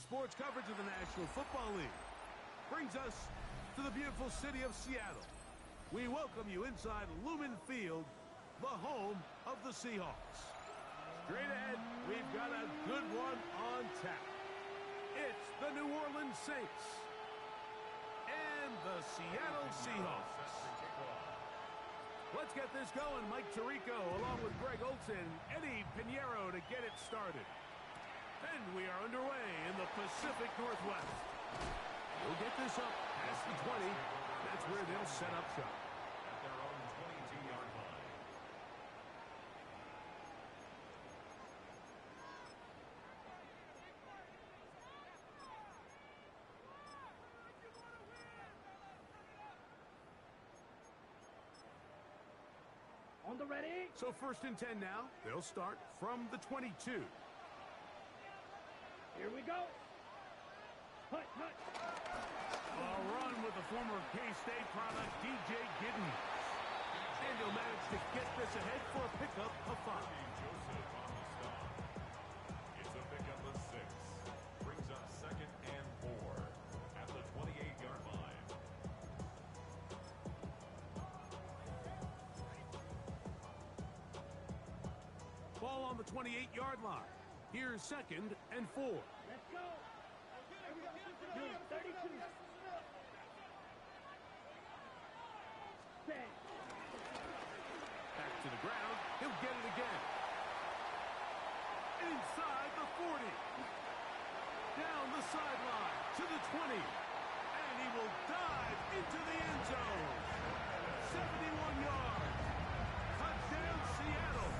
sports coverage of the National Football League brings us to the beautiful city of Seattle. We welcome you inside Lumen Field, the home of the Seahawks. Straight ahead, we've got a good one on tap. It's the New Orleans Saints and the Seattle Seahawks. Let's get this going. Mike Tirico along with Greg Olsen, Eddie Pinheiro to get it started. And we are underway in the Pacific Northwest. We'll get this up past the 20. That's where they'll set up shop. At their own 22-yard line. On the ready. So 1st and 10 now. They'll start from the 22. Here we go. Hut, hut. A run with the former K-State product, DJ Giddens. And he'll manage to get this ahead for a pickup of 5. Joseph on the stop. It's a pickup of 6. Brings up 2nd and 4 at the 28-yard line. Ball on the 28-yard line. Here's 2nd and 4. Let's go. 32. Bang. Back to the ground. He'll get it again. Inside the 40. Down the sideline to the 20. And he will dive into the end zone. 71 yards. Touchdown, Seattle.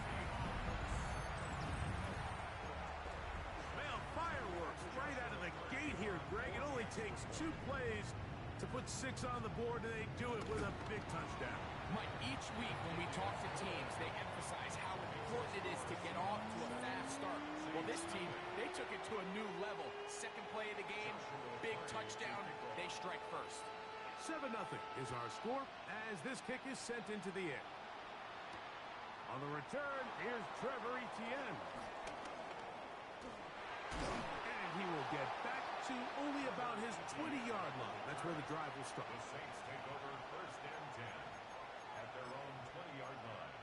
Well, fireworks right out of the gate here, Greg. It only takes 2 plays to put 6 on the board, and they do it with a big touchdown. Mike, each week when we talk to teams, they emphasize how important it is to get off to a fast start. Well, this team, they took it to a new level. 2nd play of the game, big touchdown, they strike first. 7-0 is our score as this kick is sent into the air. On the return, here's Trevor Etienne. And he will get back to only about his 20-yard line. That's where the drive will start. The Saints take over 1st and 10 at their own 20-yard line.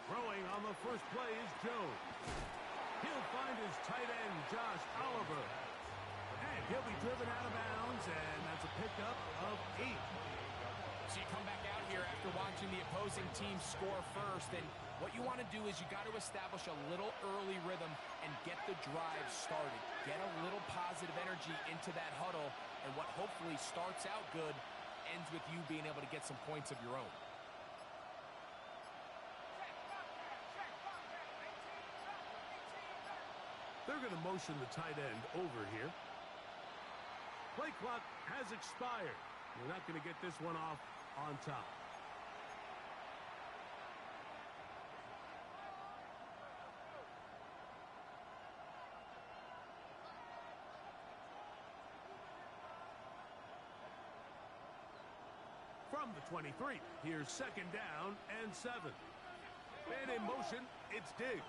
Throwing on the first play is Jones. He'll find his tight end, Josh Oliver. And he'll be driven out of bounds, and that's a pickup of 8. So you come back out here after watching the opposing team score first, and what you want to do is you got to establish a little early rhythm and get the drive started. Get a little positive energy into that huddle, and what hopefully starts out good ends with you being able to get some points of your own. They're going to motion the tight end over here. Play clock has expired. We're not going to get this one off on top. From the 23, here's 2nd down and 7. And in motion, it's Diggs.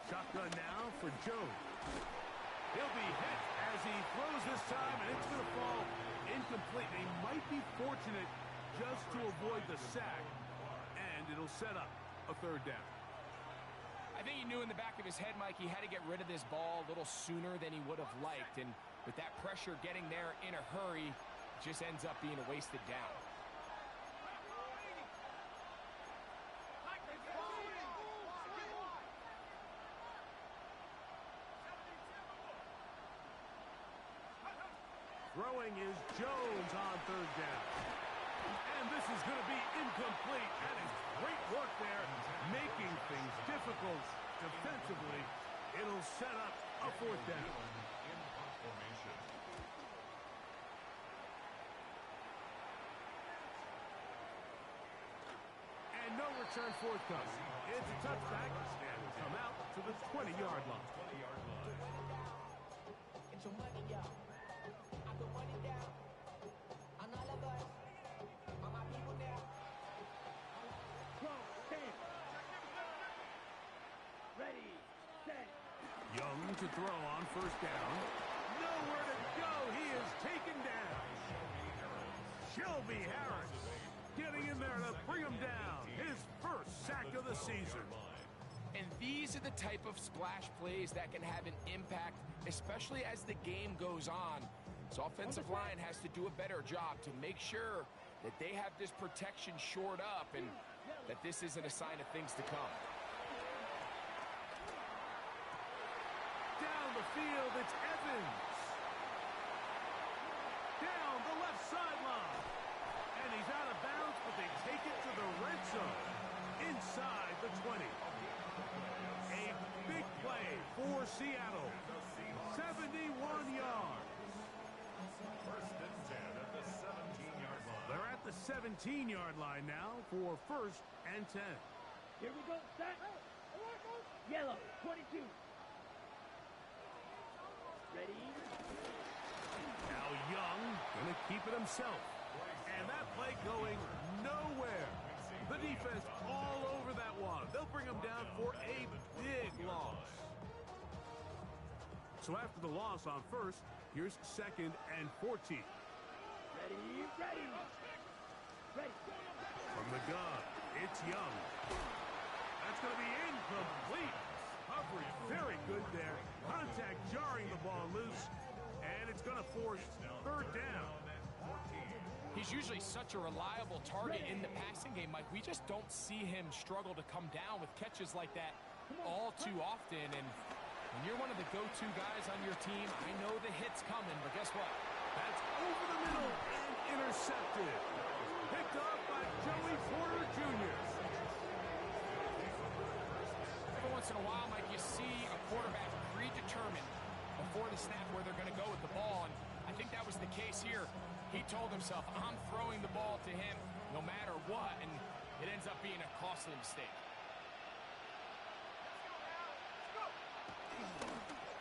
Shotgun now for Jones. He'll be hit as he throws this time, and it's going to fall incomplete. They might be fortunate just to avoid the sack, and it'll set up a 3rd down. I think he knew in the back of his head, Mike, he had to get rid of this ball a little sooner than he would have liked, and with that pressure getting there in a hurry, it just ends up being a wasted down. Throwing is Jones on third down. And this is going to be incomplete. That is great work there, making things difficult defensively. It'll set up a fourth down. In punt formation. And no return forthcoming. It's a touchback and will come out to the 20-yard line. 20-yard line. Get your money up. I put money down. On all of us. On my people now. Go, team. Ready, set. Young to throw on first down. Nowhere to go. He is taken down. Shelby Harris getting in there to bring him down. His first sack of the season. And these are the type of splash plays that can have an impact, especially as the game goes on. So offensive line has to do a better job to make sure that they have this protection shored up and that this isn't a sign of things to come. Down the field, it's Evans. Down the left sideline. And he's out of bounds, but they take it to the red zone. Inside the 20. A big play for Seattle. 71 yards. First and 10 at the 17-yard line. They're at the 17-yard line now for first and 10. Here we go, set. Yellow, 22. Ready? Now Young gonna keep it himself. And that play going nowhere. The defense all over that one. They'll bring him down for a big loss. So after the loss on first, here's second and 14. Ready, ready. Ready. From the gun, it's Young. That's going to be incomplete. Coverage very good there. Contact jarring the ball loose. And it's going to force third down. He's usually such a reliable target in the passing game, Mike. We just don't see him struggle to come down with catches like that all too often. And when you're one of the go-to guys on your team, I know the hit's coming, but guess what? That's over the middle and intercepted. Picked up by Joey Porter Jr. Every once in a while, Mike, you see a quarterback predetermined before the snap where they're going to go with the ball, and I think that was the case here. He told himself, I'm throwing the ball to him no matter what, and it ends up being a costly mistake.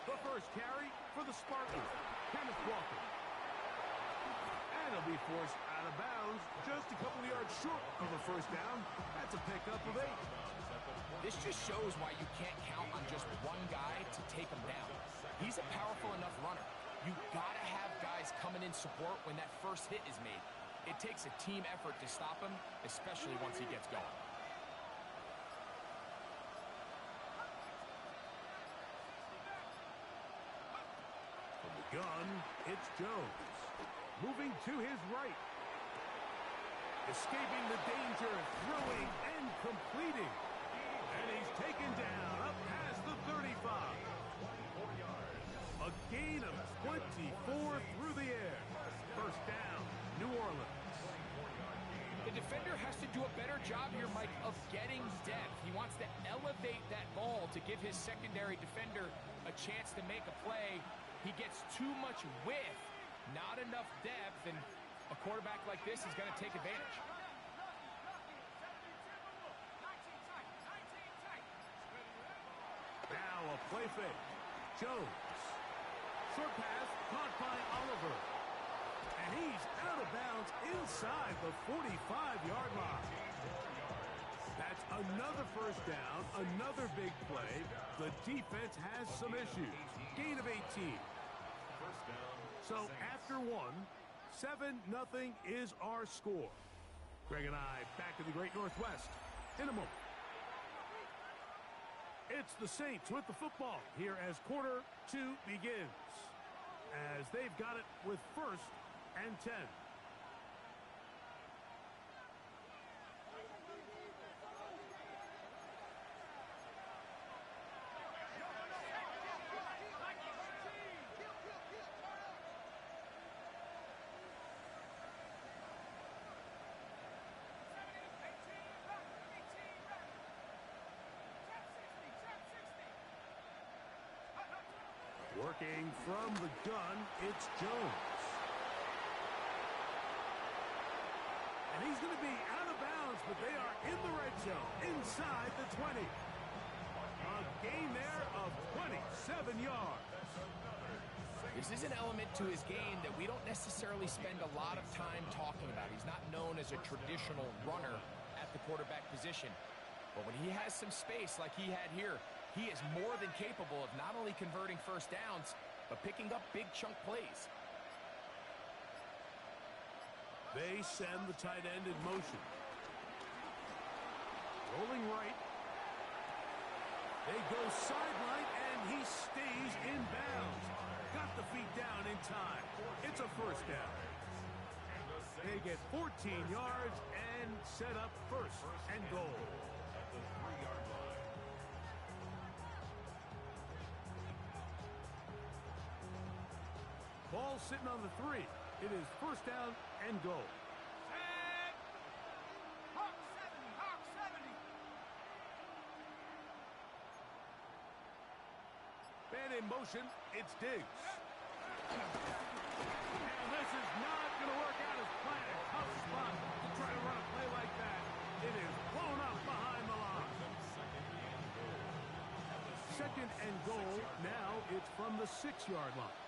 The first carry for the Spartans, Kenneth Walker. And he'll be forced out of bounds just a couple of yards short of a first down. That's a pickup of 8. This just shows why you can't count on just one guy to take him down. He's a powerful enough runner. You gotta have guys coming in support when that first hit is made. It takes a team effort to stop him, especially once he gets going. From the gun, it's Jones. Moving to his right. Escaping the danger, throwing and completing. And he's taken down up past the 35. A gain of 24 through the air. First down, New Orleans. The defender has to do a better job here, Mike, of getting depth. He wants to elevate that ball to give his secondary defender a chance to make a play. He gets too much width, not enough depth, and a quarterback like this is going to take advantage. Now a play fake. Jones. Short pass caught by Oliver. And he's out of bounds inside the 45-yard line. That's another first down, another big play. The defense has some issues. Gain of 18. So after one, 7-0 is our score. Greg and I back in the Great Northwest in a moment. It's the Saints with the football here as quarter 2 begins. As they've got it with first and 10. Working from the gun, it's Jones. And he's going to be out of bounds, but they are in the red zone, inside the 20. A gain there of 27 yards. This is an element to his game that we don't necessarily spend a lot of time talking about. He's not known as a traditional runner at the quarterback position. But when he has some space like he had here, he is more than capable of not only converting first downs, but picking up big chunk plays. They send the tight end in motion. Rolling right. They go sideline, and he stays in bounds. Got the feet down in time. It's a first down. They get 14 yards and set up first and goal. At the 3-yard line. Ball sitting on the 3. It is first down and goal. Hawk 70, Hawk 70. Man in motion, it's Diggs. And this is not going to work out as planned. Tough spot to try to run a play like that. It is blown up behind the line. Second and goal. Now it's from the 6-yard line.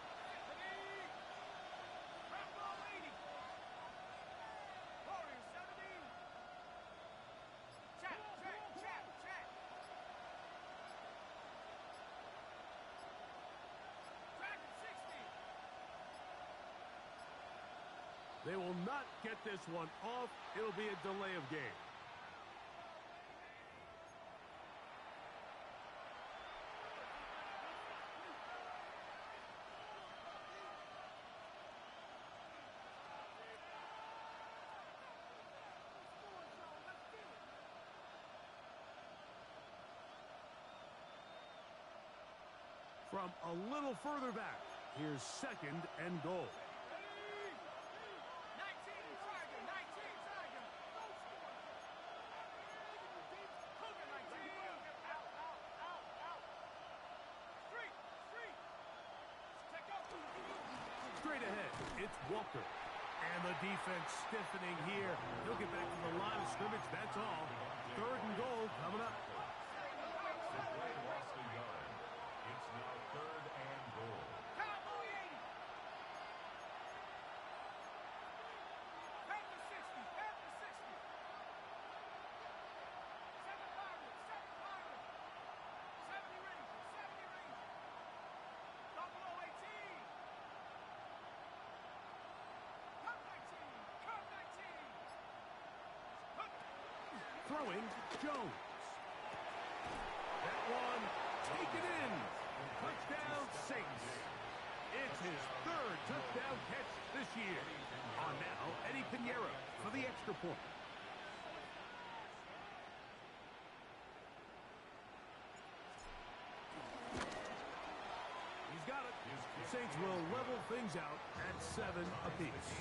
They will not get this one off. It'll be a delay of game. From a little further back, here's second and goal. Straight ahead, it's Walker. And the defense stiffening here. He'll get back to the line of scrimmage, that's all. Third and goal coming up. The play lost a yard. It's now third and goal. Cowboy 80. Back to 60, back to 60. 7 Pirates, 7 Pirates. 70 Rangers, 70 Rangers. Buffalo 18. Come 19, come 19. Throwing, Jones. That one taken in. Touchdown, Saints. It's his third touchdown catch this year. On now, Eddie Pinheiro for the extra point. He's got it. Saints will level things out at 7 apiece.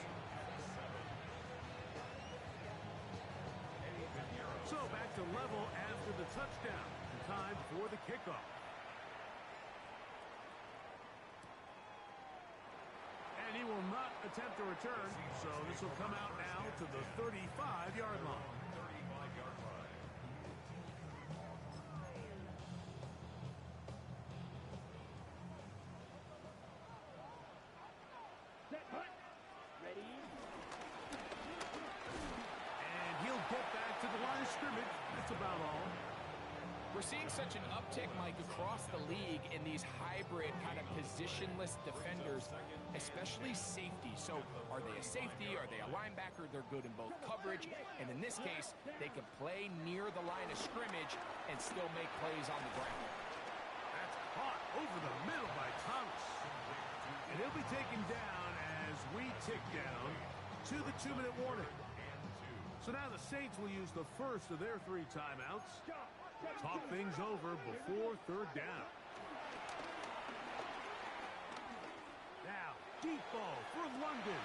So back to level after the touchdown. Time for the kickoff. And he will not attempt a return, so this will come out now to the 35-yard line. 35-yard line. Set, hut. Ready? And he'll get back to the line of scrimmage. That's about all. We're seeing such an uptick, Mike, across the league in these hybrid kind of positionless defenders, especially safety. So are they a safety? Are they a linebacker? They're good in both coverage. And in this case, they can play near the line of scrimmage and still make plays on the ground. That's caught over the middle by Thomas. And he'll be taken down as we tick down to the 2-minute warning. So now the Saints will use the first of their 3 timeouts. Talk things over before third down. Now, deep ball for London.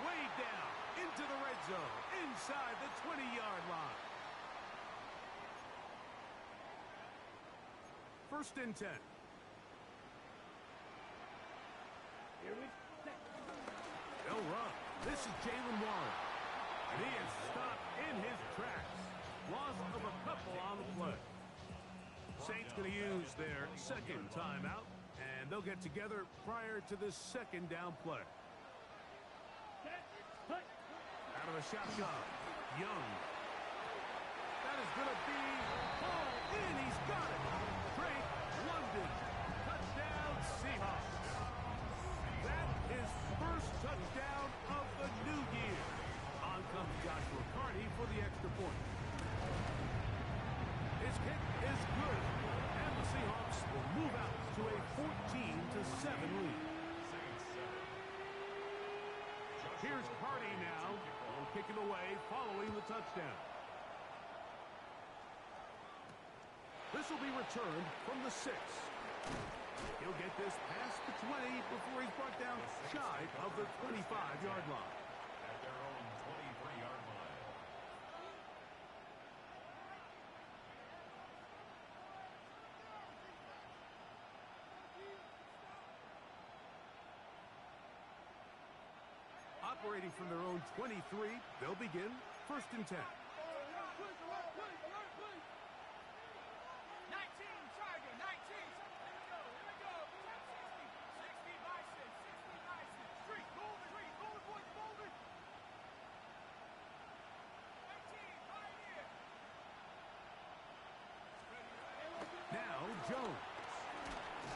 Way down into the red zone, inside the 20-yard line. First and 10. Here we go. They'll run. This is Jalen Warren. And he is stopped in his tracks. Loss of a couple on the play. Saints going to use their second timeout, and they'll get together prior to this second down play. Out of the shotgun, Young. That is going to be all in. He's got it. Drake London. Touchdown, Seahawks. That is first touchdown of the new year. On comes Joshua Carney for the extra point. His kick is good, and the Seahawks will move out to a 14-7 lead. Here's Carney now. Will kick it away following the touchdown. This will be returned from the 6. He'll get this past the 20 before he's brought down shy of the 25-yard line. At their own 23-yard line. Operating from their own 23, they'll begin first and 10. 19, Tiger, 19. Here we go. 60 Bison, 60 Bison. Street, moving, boys, moving. 19, Pioneer. Now Jones.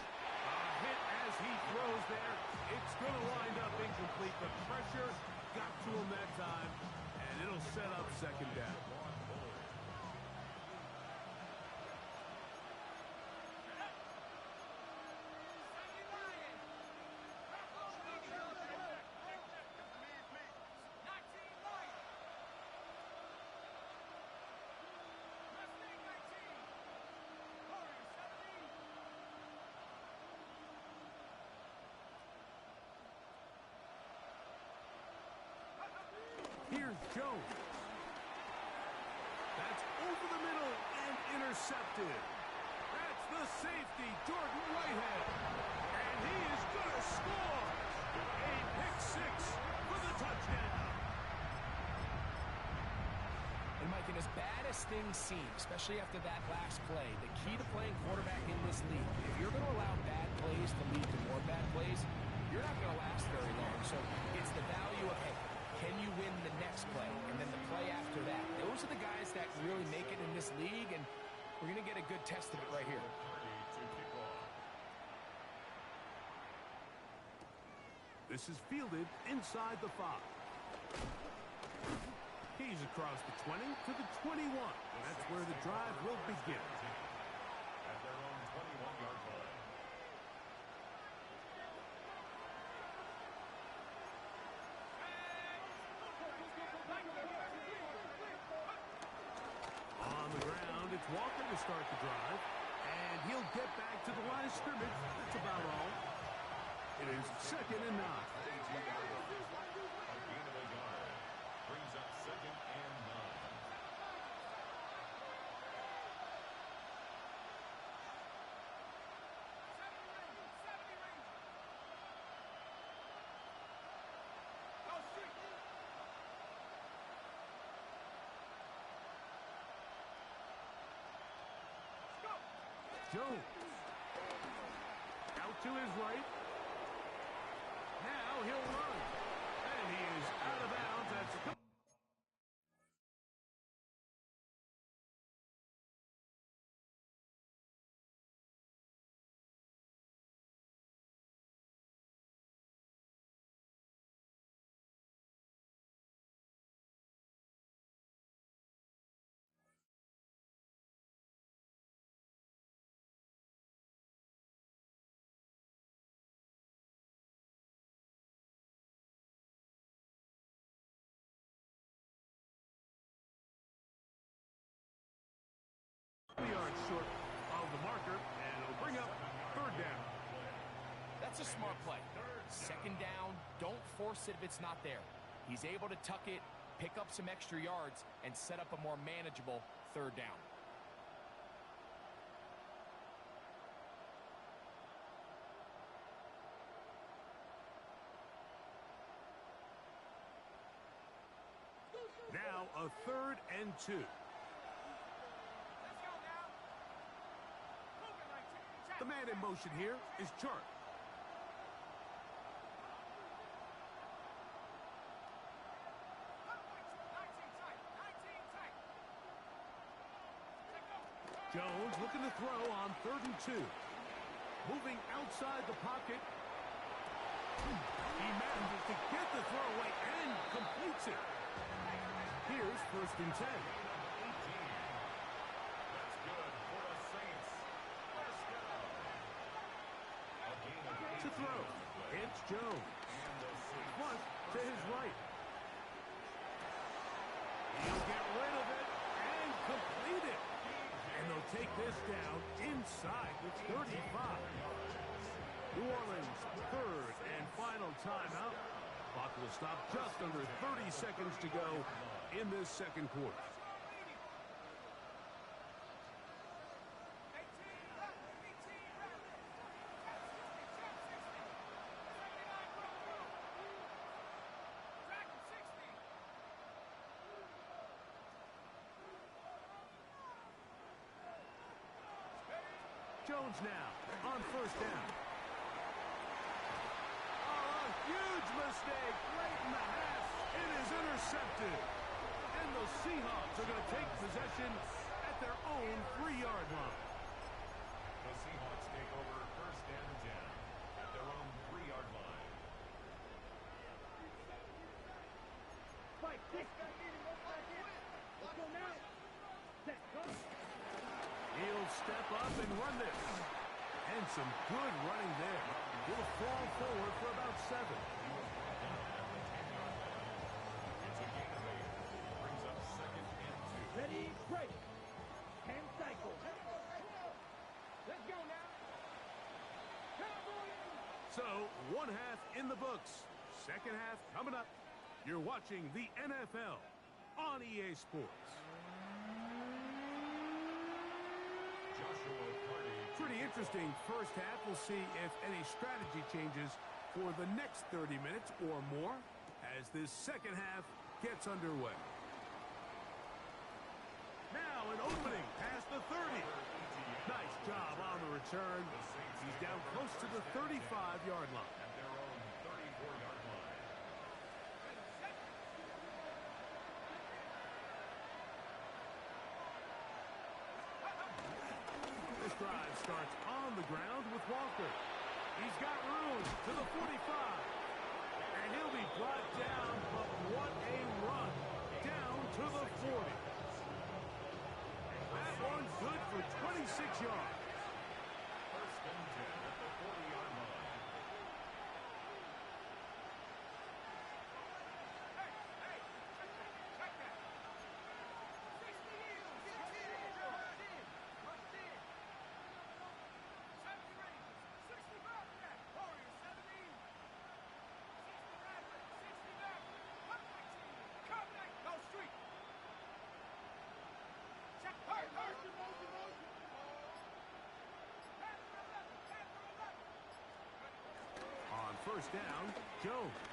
A hit as he throws there. It's going to wind up incomplete. The pressure got to him that time, and it'll set up second down. Here's Jones. That's over the middle and intercepted. That's the safety, Jordan Whitehead. And he is going to score. A pick 6 for the touchdown. And Mike, and as bad as things seem, especially after that last play, the key to playing quarterback in this league, if you're going to allow bad plays to lead to more bad plays, you're not going to last very long. So it's the value of, hey, can you win the next play? And then the play after that. Those are the guys that really make it in this league, and we're going to get a good test of it right here. This is fielded inside the 5. He's across the 20 to the 21. That's where the drive will begin. At their own 21-yard line. On the ground, it's Walker to start the drive. And he'll get back to the line of scrimmage. That's about all. It is second and 9. A gain of a yard. Brings up second and 9. Jones. Out to his right. Now he'll run. And he is out of bounds. That's a yard short of the marker, and it'll bring up third down. That's a smart play. Second down, don't force it if it's not there. He's able to tuck it, pick up some extra yards, and set up a more manageable third down. Now a 3rd and 2. Let's go now. Move it, 19. The man in motion here is Chark. Jones looking to throw on 3rd and 2. Moving outside the pocket. He manages to get the throw away and completes it. Here's 1st and 10. That's good for the Saints. First down. A gain of To 18 throw, on the play. it's Jones. And the Saints Punt to his right. He'll get rid of it and complete it. And they'll take this down inside the 35. New Orleans, 3rd and final timeout. Clock will stop just under 30 seconds to go in this 2nd quarter. Jones now on 1st down. Oh, a huge mistake late in the half. It is intercepted. And the Seahawks are going to take possession at their own 3-yard line. The Seahawks take over 1st and 10 at their own 3-yard line. Fight this. Let's go now. Let's go. He'll step up and run this. And some good running there. He'll fall forward for about 7. It's a gain of 8. Brings up 2nd and 2. Ready, break. And cycle. Let's go now. Cowboys. So, 1 half in the books. 2nd half coming up. You're watching the NFL on EA Sports. Joshua Carty. Pretty interesting first half. We'll see if any strategy changes for the next 30 minutes or more as this 2nd half gets underway. Now an opening past the 30. Nice job on the return. He's down close to the 35-yard line. At their own 34-yard line. This drive starts on the ground with Walker. He's got room to the 45. And he'll be brought down, but what a run. Down to the 40. That one's good for 26 yards. 1st and 10 at the 40-yard line. On 1st down, Jones.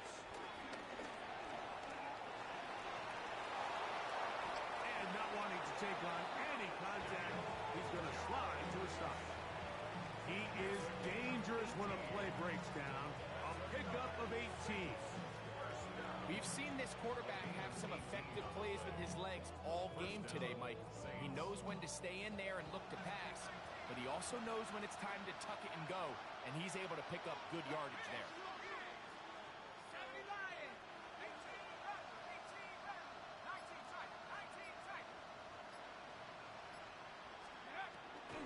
And not wanting to take on any contact, he's going to slide to a stop. He is dangerous when a play breaks down. A pickup of 18. We've seen this quarterback have some effective plays with his legs all game today, Mike. He knows when to stay in there and look to pass, but he also knows when it's time to tuck it and go, and he's able to pick up good yardage there.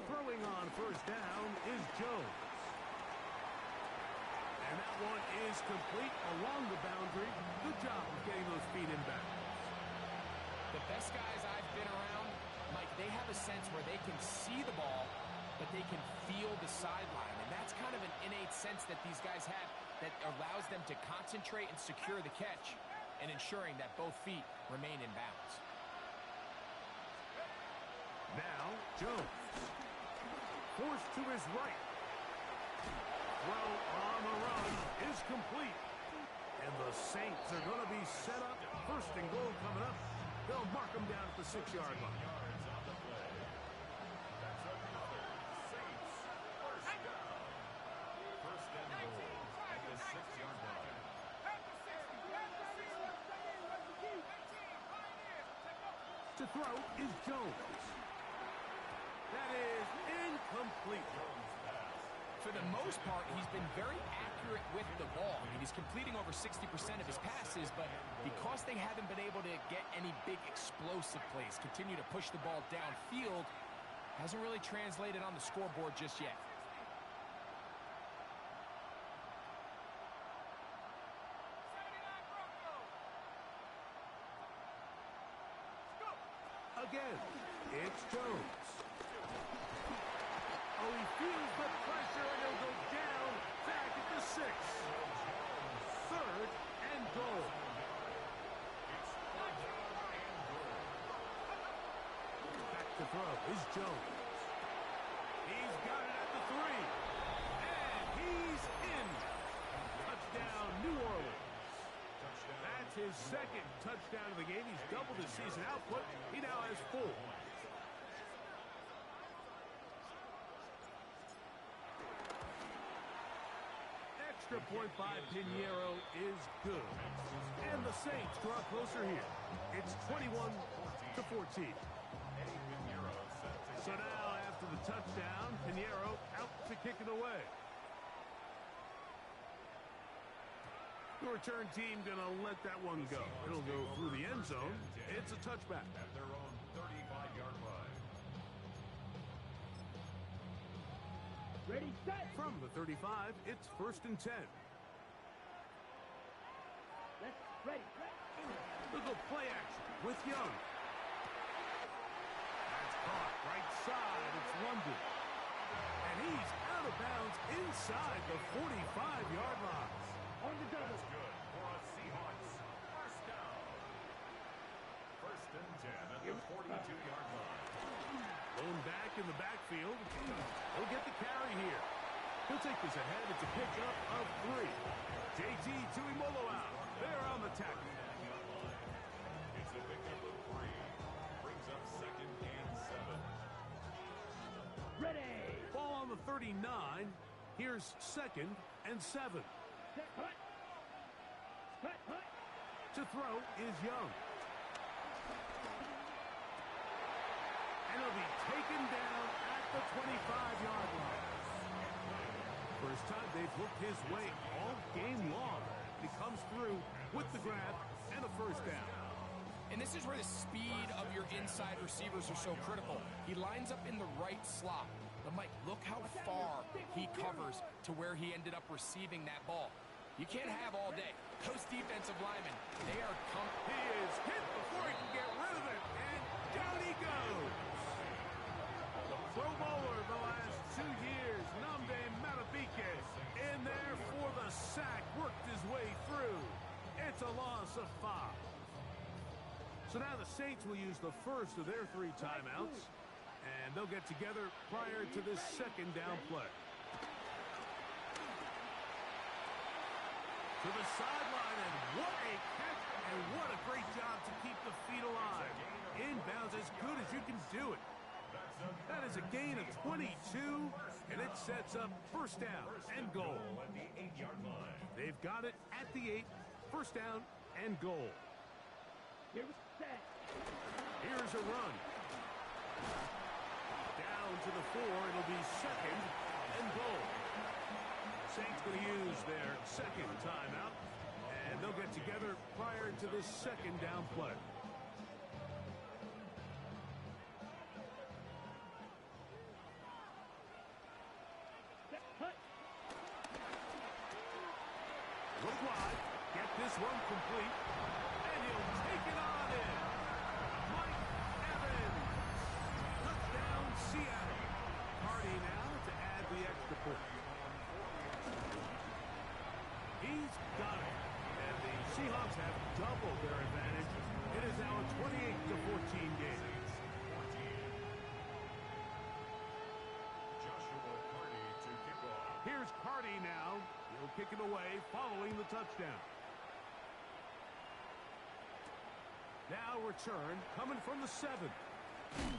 Throwing on 1st down is Jones. And that one is complete along the boundary. Good job of getting those feet in bounds. The best guys I've been around, Mike, they have a sense where they can see the ball, but they can feel the sideline. And that's kind of an innate sense that these guys have that allows them to concentrate and secure the catch and ensuring that both feet remain in bounds. Now, Jones. Forced to his right. Throw on the run is complete. And the Saints are going to be set up. 1st and goal coming up. They'll the 6-yard line. Yards on the play. That's another Saints first down. First and goal at the 6-yard line. At the 60. At the 60. 18. Pioneers. Take over. To throw is Jones. That is incomplete. Jones pass. For the most part, he's been very accurate with the ball. I mean, he's completing over 60% of his passes, but because they haven't been able to get any big explosive plays, continue to push the ball downfield, hasn't really translated on the scoreboard just yet. 79 Broncos. Go. Again, it's Jones. Oh, he feels the pressure, and he'll go down back at the 6. 3rd and goal. Back to throw is Jones. He's got it at the 3. And he's in. Touchdown, New Orleans. That's his 2nd touchdown of the game. He's doubled his season output. He now has 4. Extra point by Pinheiro is good. And the Saints draw closer here. It's 21-14. So now, after the touchdown, Pinheiro out to kick it away. The return team going to let that one go. It'll go through the end zone. It's a touchback. At their own 35-yard line. Ready, set. From the 35, it's 1st and 10. Let's ready. Look at play action with Young. That's caught right side. It's London. And he's out of bounds inside the 45-yard line. On the double. That's good for a Seahawks first down. 1st and 10 at the 42-yard line. Thrown back in the backfield. He'll get the carry here. He'll take this ahead. It's a pickup of 3. JT Tuimoloau out. They're on the tackle. It's a pickup of 3. Brings up 2nd and 7. Ready. Ball on the 39. Here's 2nd and 7. Set, hut. Hut, hut. To throw is Young. And he'll be taken down at the 25-yard line. First time they've looked his way all game long. He comes through with the grab and a first down. And this is where the speed of your inside receivers are so critical. He lines up in the right slot. But, Mike, look how far he covers to where he ended up receiving that ball. You can't have all day. Those defensive linemen, they are He is hit before he can get rid of it, and down he goes. The Pro Bowler the last 2 years, Nnamdi Madubuike, in there for the sack, worked his way through. It's a loss of 5. So now the Saints will use the first of their 3 timeouts, and they'll get together prior to this 2nd down play. To the sideline, and what a catch, and what a great job to keep the feet alive. Inbounds as good as you can do it. That is a gain of 22, and it sets up first down and goal. At the 8-yard line. They've got it at the 8, first down and goal. Here's set. Here's a run. Down to the 4, it'll be 2nd and goal. Saints going to use their 2nd timeout, and they'll get together prior to this 2nd down play. Set, hut. Look wide, get this one complete, and he'll take it on in. Mike Evans. Touchdown, Seattle. Hardy now to add the extra point. He's got it. And the Seahawks have doubled their advantage. It is now a 28-14 game. Joshua Carty to kick off. Here's Carty now. He'll kick it away following the touchdown. Now Now return coming from the 7. And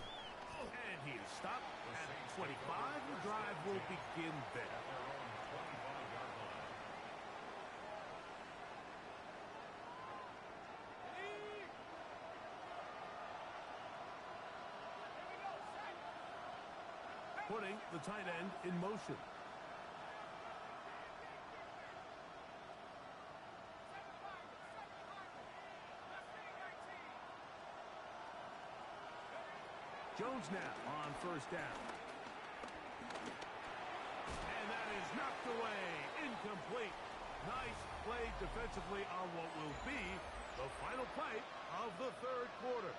he is stopped at 25. The drive will begin there. At their own 25-yard line. Putting the tight end in motion. Jones now on first down. And that is knocked away. Incomplete. Nice play defensively on what will be the final play of the third quarter.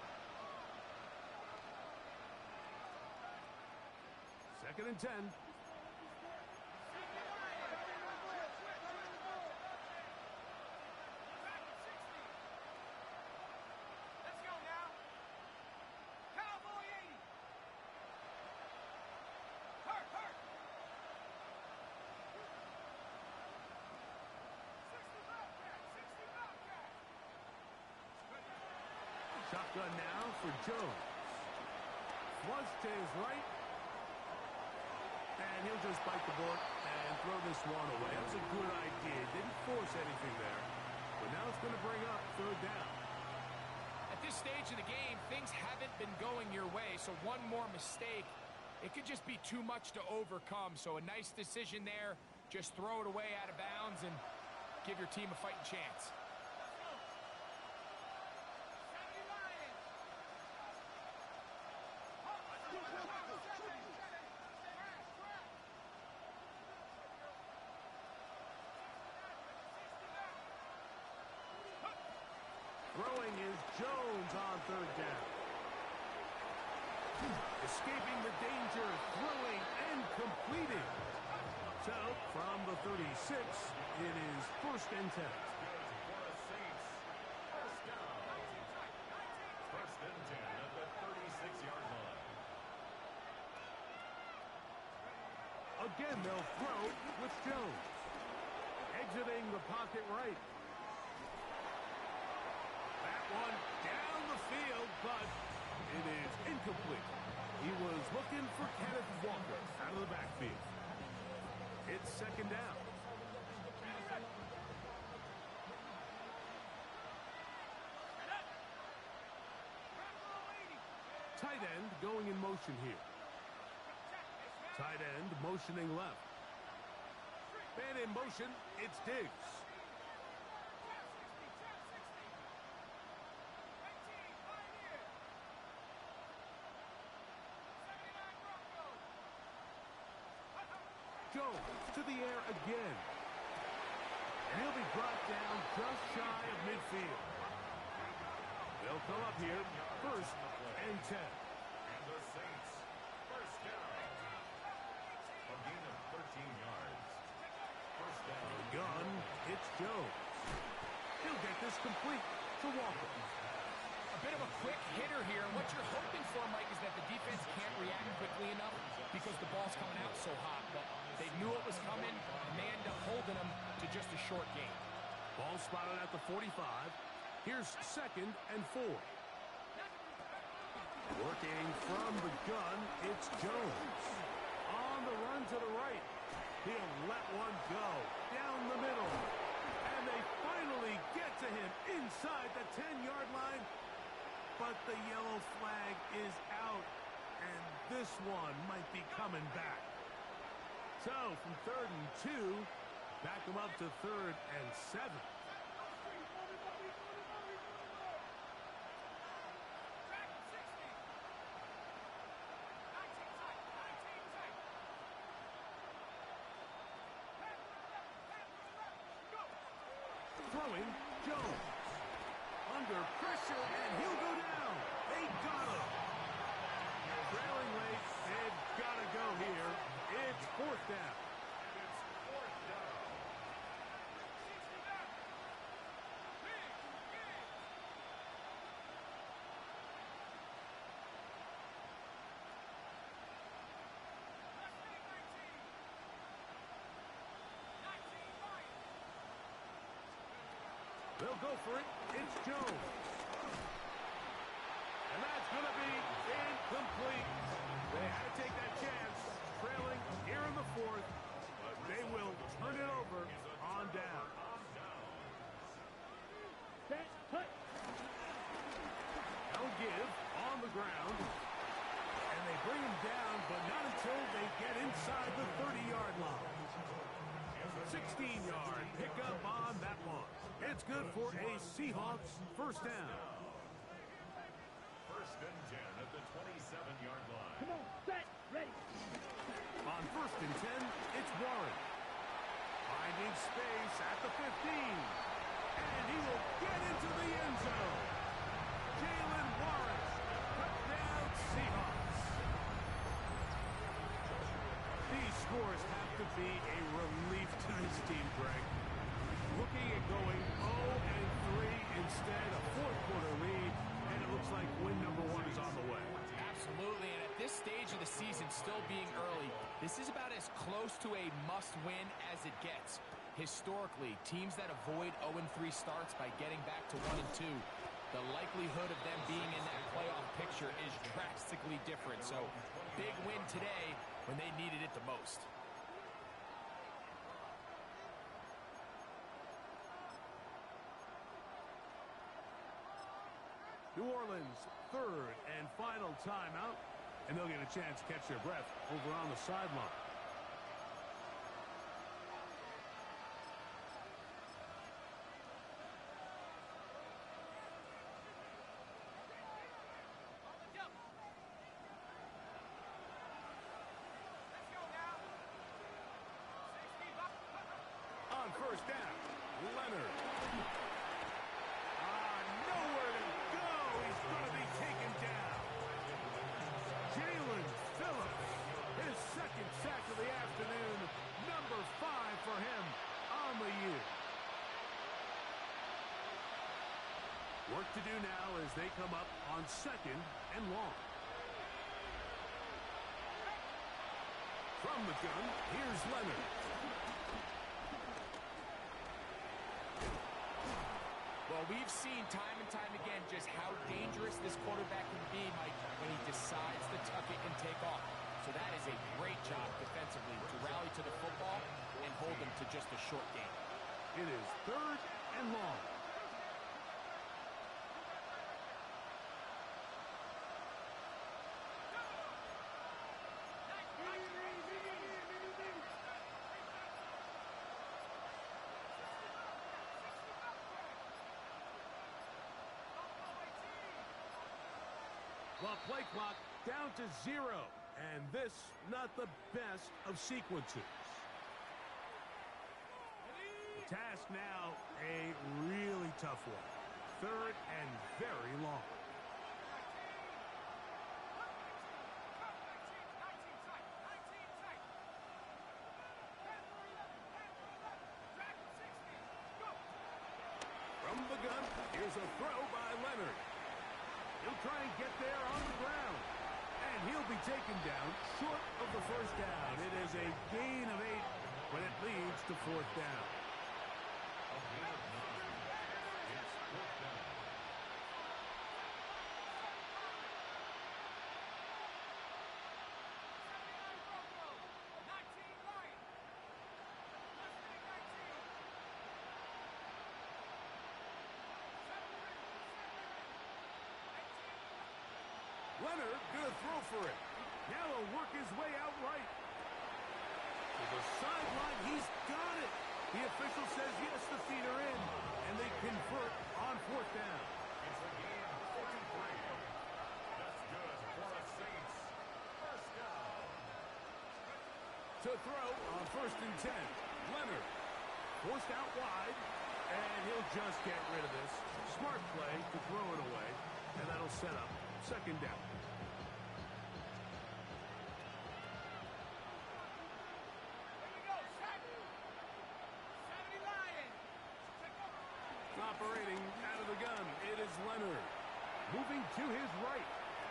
Second and 10. Let's go now. Cowboy 80. Hurt. 60 Bobcat. 60 Bobcat. Shotgun now for Jones. Flush to his right. And he'll just bite the bullet and throw this one away. That was a good idea. Didn't force anything there. But now it's going to bring up third down. At this stage of the game, things haven't been going your way, so one more mistake, it could just be too much to overcome. So a nice decision there. Just throw it away out of bounds and give your team a fighting chance. Throwing is Jones on third down. Escaping the danger, throwing and completing. So, from the 36, it is first and 10. For the Saints. First down. First and 10 at the 36-yard line. Again, they'll throw with Jones. Exiting the pocket right. That one down the field, but it is incomplete. He was looking for Kenneth Walker out of the backfield. It's second down. Tight end going in motion here. Tight end motioning left. Man in motion, it's Diggs. Jones to the air again. And he'll be brought down just shy of midfield. They'll come up here first and 10. And the Saints. First down. A gain of 13 yards. First down. Gun, it's Jones. He'll get this complete to Walker. A bit of a quick hitter here. And what you're hoping for, Mike, is that the defense can't react quickly enough because the ball's coming out so hot. But they knew it was coming, and they end up holding them to just a short gain. Ball spotted at the 45. Here's second and 4. Working from the gun, it's Jones. On the run to the right. He'll let one go down the middle. And they finally get to him inside the 10-yard line. But the yellow flag is out. And this one might be coming back. So, from 3rd and 2, back him up to 3rd and 7. Throwing, Jones. Under pressure, and he'll go down. They got him. Trailing late, they've got to go here. It's 4th down. It's 4th down. They'll go for it. It's Jones. on the ground. And they bring him down, but not until they get inside the 30-yard line. 16-yard pickup on that one. It's good for a Seahawks first down. First and 10 at the 27-yard line. Come on, set, ready. On first and 10, it's Warren. Finding space at the 15. And he will get into the end zone. Jalen Warren, touchdown Seahawks. These scores have to be a relief to this team, Greg. Looking at going 0-3 instead, a fourth-quarter lead, and it looks like win number 1 is on the way. Absolutely, and at this stage of the season, still being early, this is about as close to a must-win as it gets. Historically, teams that avoid 0-3 starts by getting back to 1-2, the likelihood of them being in that playoff picture is drastically different. So, big win today when they needed it the most. New Orleans, third and final timeout, and they'll get a chance to catch their breath over on the sideline. Let's go now. 60. On first down, Leonard. Nowhere to go. He's going to be taken down. Jalen Phillips, his second sack of the afternoon, number 5 for him on the year. Work to do now as they come up on second and long. From the gun, here's Leonard. Well, we've seen time and time again just how dangerous this quarterback can be, Mike, when he decides to tuck it and take off. So that is a great job defensively to rally to the football and hold them to just a short game. It is third and long. Well, play clock down to 0. And this, not the best of sequences. The task now, a really tough one. Third and very long. From the gun, here's a throw by Leonard. He'll try and get there on the ground. And he'll be taken down short of the first down. It is a gain of 8, but it leads to fourth down. Leonard gonna throw for it. Now he'll work his way out right. To the sideline, he's got it. The official says yes, the feet are in, and they convert on fourth down. It's a gain of 43. That's good for the Saints. First down. To throw on first and 10. Leonard forced out wide, and he'll just get rid of this. Smart play to throw it away, and that'll set up second down. Operating out of the gun, it is Leonard. Moving to his right.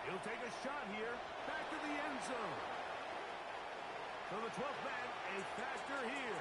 He'll take a shot here. Back to the end zone. So the 12th man, a factor here.